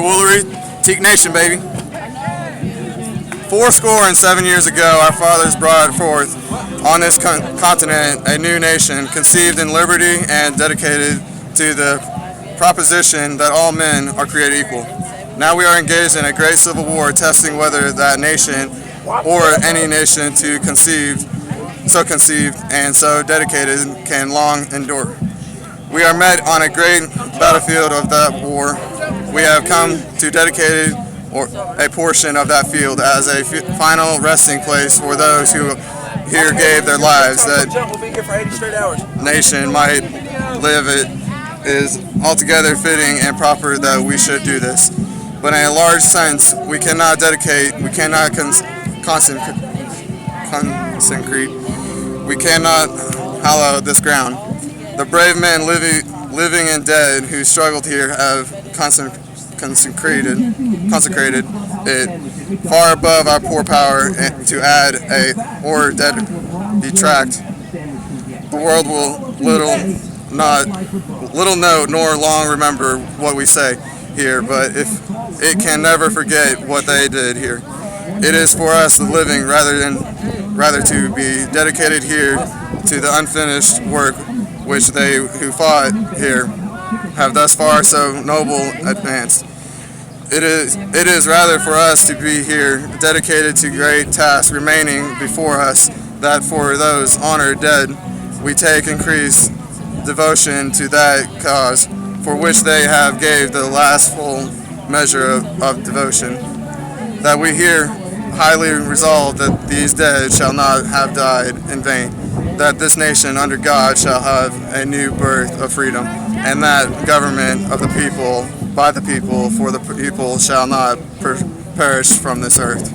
Woolery, Teak Nation, baby. 7 years ago, our fathers brought forth on this continent a new nation conceived in liberty and dedicated to the proposition that all men are created equal. Now we are engaged in a great civil war, testing whether that nation or any nation so conceived and so dedicated can long endure. We are met on a great battlefield of that war. We have come to dedicate a portion of that field as a final resting place for those who here gave their lives that nation might live. It is altogether fitting and proper that we should do this. But in a large sense, we cannot consecrate, we cannot hallow this ground. The brave men living and dead who struggled here have consecrated it far above our poor power to add or detract. The world will little note nor long remember what we say here, but if it can never forget what they did here. It is for us the living rather to be dedicated here to the unfinished work which they who fought here have thus far so noble advanced. It is rather for us to be here dedicated to great tasks remaining before us, that for those honored dead we take increased devotion to that cause for which they have gave the last full measure of devotion, that we here highly resolve that these dead shall not have died in vain, that this nation under God shall have a new birth of freedom, and that government of the people, by the people, for the people shall not perish from this earth.